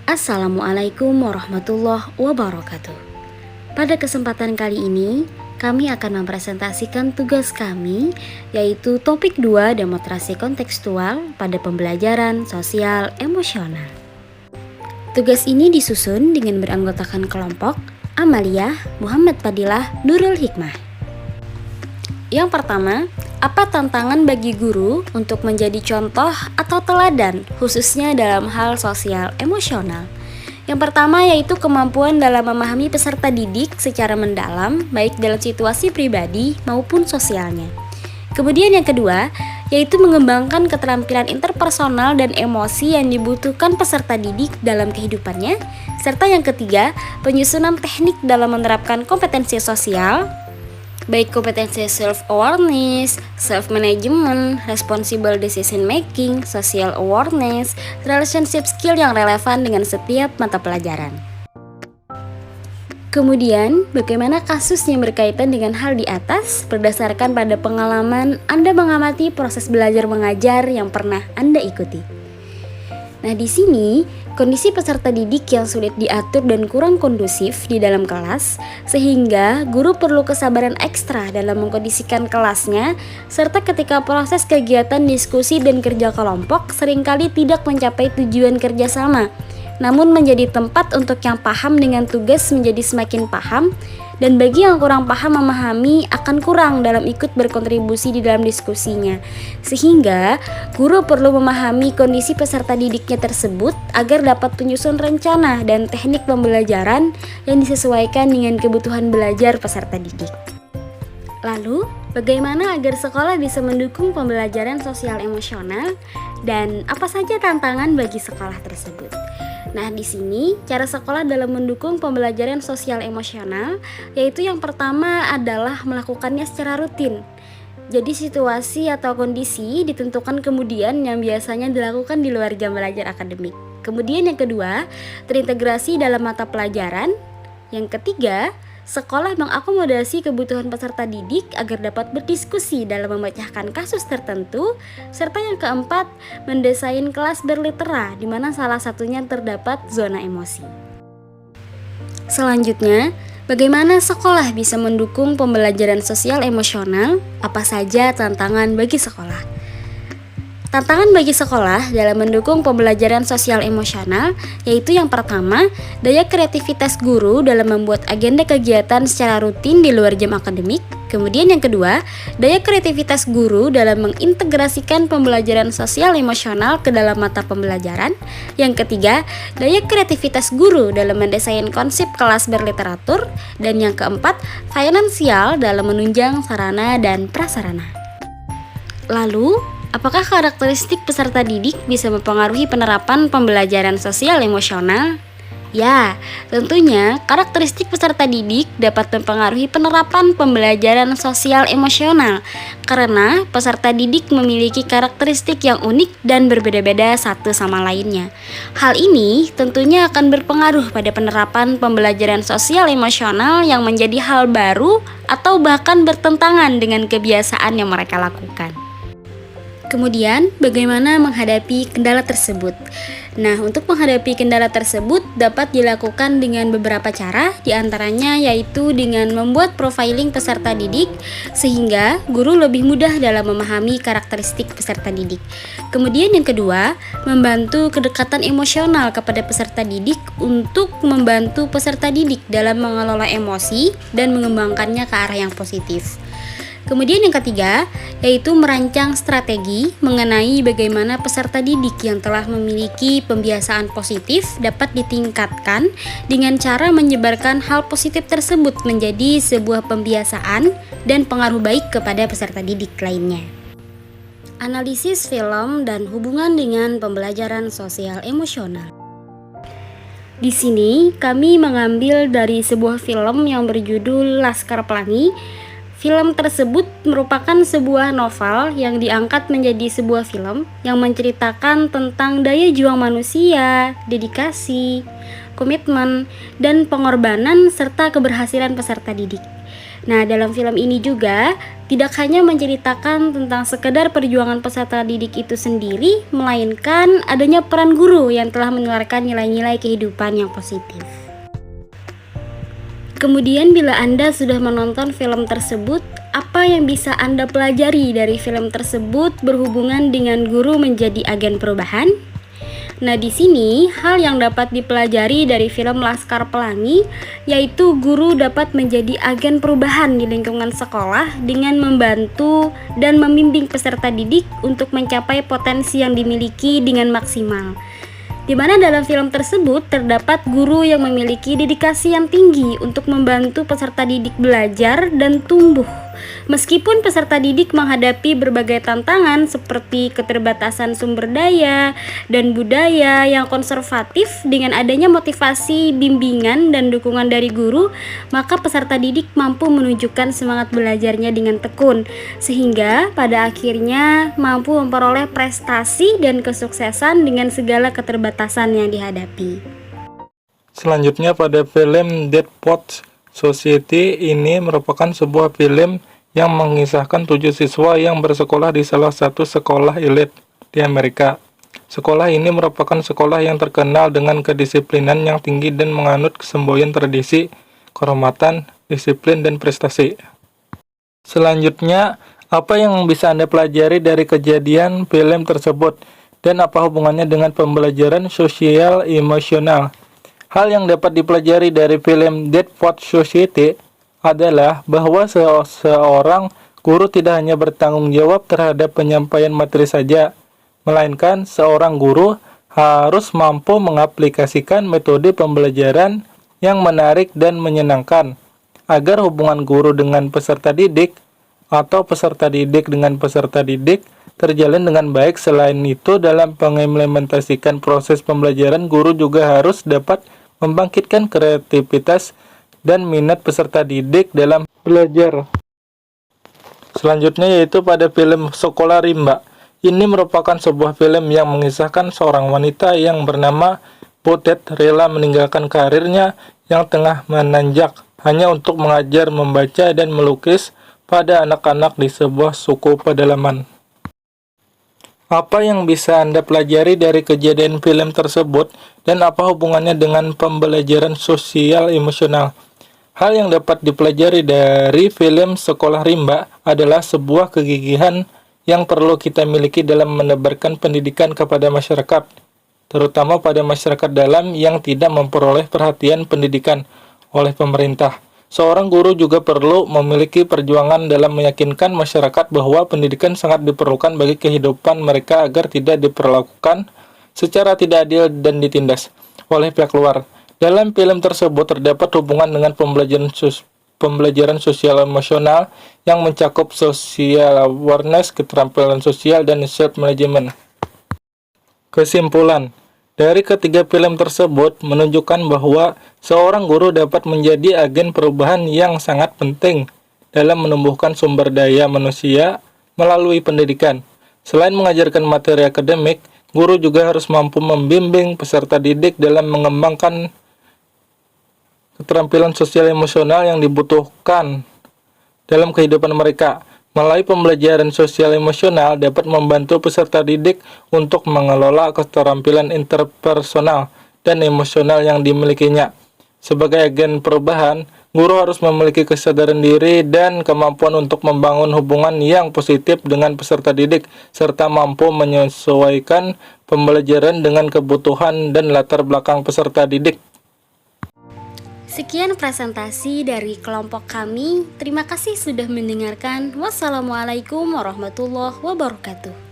Assalamualaikum warahmatullahi wabarakatuh. Pada kesempatan kali ini, kami akan mempresentasikan tugas kami, yaitu topik 2 demonstrasi kontekstual pada pembelajaran sosial emosional. Tugas ini disusun dengan beranggotakan kelompok Amalia, Muhammad Fadilah, Nurul Hikmah. Yang pertama, apa tantangan bagi guru untuk menjadi contoh atau teladan khususnya dalam hal sosial emosional? Yang pertama yaitu kemampuan dalam memahami peserta didik secara mendalam baik dalam situasi pribadi maupun sosialnya. Kemudian yang kedua yaitu mengembangkan keterampilan interpersonal dan emosi yang dibutuhkan peserta didik dalam kehidupannya. Serta yang ketiga, penyusunan teknik dalam menerapkan kompetensi sosial baik kompetensi self-awareness, self-management, responsible decision making, social awareness, relationship skill yang relevan dengan setiap mata pelajaran. Kemudian, bagaimana kasus yang berkaitan dengan hal di atas berdasarkan pada pengalaman Anda mengamati proses belajar mengajar yang pernah Anda ikuti. Nah, di sini kondisi peserta didik yang sulit diatur dan kurang kondusif di dalam kelas, sehingga guru perlu kesabaran ekstra dalam mengkondisikan kelasnya, serta ketika proses kegiatan diskusi dan kerja kelompok seringkali tidak mencapai tujuan kerjasama, namun menjadi tempat untuk yang paham dengan tugas menjadi semakin paham, dan bagi yang kurang paham memahami akan kurang dalam ikut berkontribusi di dalam diskusinya. Sehingga guru perlu memahami kondisi peserta didiknya tersebut agar dapat menyusun rencana dan teknik pembelajaran yang disesuaikan dengan kebutuhan belajar peserta didik. Lalu, bagaimana agar sekolah bisa mendukung pembelajaran sosial emosional dan apa saja tantangan bagi sekolah tersebut? Nah, di sini cara sekolah dalam mendukung pembelajaran sosial emosional yaitu yang pertama adalah melakukannya secara rutin. Jadi situasi atau kondisi ditentukan kemudian yang biasanya dilakukan di luar jam belajar akademik. Kemudian yang kedua, terintegrasi dalam mata pelajaran. Yang ketiga, sekolah mengakomodasi kebutuhan peserta didik agar dapat berdiskusi dalam memecahkan kasus tertentu. Serta yang keempat, mendesain kelas berlitera di mana salah satunya terdapat zona emosi. Selanjutnya, bagaimana sekolah bisa mendukung pembelajaran sosial emosional? Apa saja tantangan bagi sekolah? Tantangan bagi sekolah dalam mendukung pembelajaran sosial emosional yaitu yang pertama, daya kreativitas guru dalam membuat agenda kegiatan secara rutin di luar jam akademik. Kemudian yang kedua, daya kreativitas guru dalam mengintegrasikan pembelajaran sosial emosional ke dalam mata pembelajaran. Yang ketiga, daya kreativitas guru dalam mendesain konsep kelas berliteratur. Dan yang keempat, finansial dalam menunjang sarana dan prasarana. Lalu, apakah karakteristik peserta didik bisa mempengaruhi penerapan pembelajaran sosial emosional? Ya, tentunya karakteristik peserta didik dapat mempengaruhi penerapan pembelajaran sosial emosional karena peserta didik memiliki karakteristik yang unik dan berbeda-beda satu sama lainnya. Hal ini tentunya akan berpengaruh pada penerapan pembelajaran sosial emosional yang menjadi hal baru atau bahkan bertentangan dengan kebiasaan yang mereka lakukan. Kemudian, bagaimana menghadapi kendala tersebut? Nah, untuk menghadapi kendala tersebut dapat dilakukan dengan beberapa cara, diantaranya yaitu dengan membuat profiling peserta didik, sehingga guru lebih mudah dalam memahami karakteristik peserta didik. Kemudian yang kedua, membantu kedekatan emosional kepada peserta didik untuk membantu peserta didik dalam mengelola emosi dan mengembangkannya ke arah yang positif. Kemudian yang ketiga, yaitu merancang strategi mengenai bagaimana peserta didik yang telah memiliki pembiasaan positif dapat ditingkatkan dengan cara menyebarkan hal positif tersebut menjadi sebuah pembiasaan dan pengaruh baik kepada peserta didik lainnya. Analisis film dan hubungan dengan pembelajaran sosial emosional. Di sini kami mengambil dari sebuah film yang berjudul Laskar Pelangi. Film tersebut merupakan sebuah novel yang diangkat menjadi sebuah film yang menceritakan tentang daya juang manusia, dedikasi, komitmen, dan pengorbanan serta keberhasilan peserta didik. Nah, dalam film ini juga tidak hanya menceritakan tentang sekedar perjuangan peserta didik itu sendiri, melainkan adanya peran guru yang telah menularkan nilai-nilai kehidupan yang positif. Kemudian bila Anda sudah menonton film tersebut, apa yang bisa Anda pelajari dari film tersebut berhubungan dengan guru menjadi agen perubahan? Nah, di sini hal yang dapat dipelajari dari film Laskar Pelangi yaitu guru dapat menjadi agen perubahan di lingkungan sekolah dengan membantu dan membimbing peserta didik untuk mencapai potensi yang dimiliki dengan maksimal. Di mana dalam film tersebut terdapat guru yang memiliki dedikasi yang tinggi untuk membantu peserta didik belajar dan tumbuh. Meskipun peserta didik menghadapi berbagai tantangan seperti keterbatasan sumber daya dan budaya yang konservatif, dengan adanya motivasi, bimbingan, dan dukungan dari guru, maka peserta didik mampu menunjukkan semangat belajarnya dengan tekun, sehingga pada akhirnya mampu memperoleh prestasi dan kesuksesan dengan segala keterbatasan yang dihadapi. Selanjutnya pada film Dead Poets Society, ini merupakan sebuah film yang mengisahkan 7 siswa yang bersekolah di salah satu sekolah elit di Amerika. Sekolah ini merupakan sekolah yang terkenal dengan kedisiplinan yang tinggi dan menganut kesemboyan tradisi, kehormatan, disiplin, dan prestasi. Selanjutnya, apa yang bisa Anda pelajari dari kejadian film tersebut dan apa hubungannya dengan pembelajaran sosial emosional? Hal yang dapat dipelajari dari film Dead Poets Society adalah bahwa seorang guru tidak hanya bertanggung jawab terhadap penyampaian materi saja, melainkan seorang guru harus mampu mengaplikasikan metode pembelajaran yang menarik dan menyenangkan, agar hubungan guru dengan peserta didik atau peserta didik dengan peserta didik terjalin dengan baik. Selain itu, dalam mengimplementasikan proses pembelajaran, guru juga harus dapat membangkitkan kreativitas dan minat peserta didik dalam belajar. Selanjutnya yaitu pada film Sekolah Rimba. Ini merupakan sebuah film yang mengisahkan seorang wanita yang bernama Butet rela meninggalkan karirnya yang tengah menanjak hanya untuk mengajar membaca dan melukis pada anak-anak di sebuah suku pedalaman. Apa yang bisa Anda pelajari dari kejadian film tersebut dan apa hubungannya dengan pembelajaran sosial emosional? Hal yang dapat dipelajari dari film Sekolah Rimba adalah sebuah kegigihan yang perlu kita miliki dalam menebarkan pendidikan kepada masyarakat, terutama pada masyarakat dalam yang tidak memperoleh perhatian pendidikan oleh pemerintah. Seorang guru juga perlu memiliki perjuangan dalam meyakinkan masyarakat bahwa pendidikan sangat diperlukan bagi kehidupan mereka agar tidak diperlakukan secara tidak adil dan ditindas oleh pihak luar. Dalam film tersebut terdapat hubungan dengan pembelajaran sosial emosional yang mencakup social awareness, keterampilan sosial, dan self-management. Kesimpulan dari ketiga film tersebut menunjukkan bahwa seorang guru dapat menjadi agen perubahan yang sangat penting dalam menumbuhkan sumber daya manusia melalui pendidikan. Selain mengajarkan materi akademik, guru juga harus mampu membimbing peserta didik dalam mengembangkan keterampilan sosial emosional yang dibutuhkan dalam kehidupan mereka. Melalui pembelajaran sosial emosional dapat membantu peserta didik untuk mengelola keterampilan interpersonal dan emosional yang dimilikinya. Sebagai agen perubahan, guru harus memiliki kesadaran diri dan kemampuan untuk membangun hubungan yang positif dengan peserta didik, serta mampu menyesuaikan pembelajaran dengan kebutuhan dan latar belakang peserta didik. Sekian presentasi dari kelompok kami. Terima kasih sudah mendengarkan. Wassalamualaikum warahmatullahi wabarakatuh.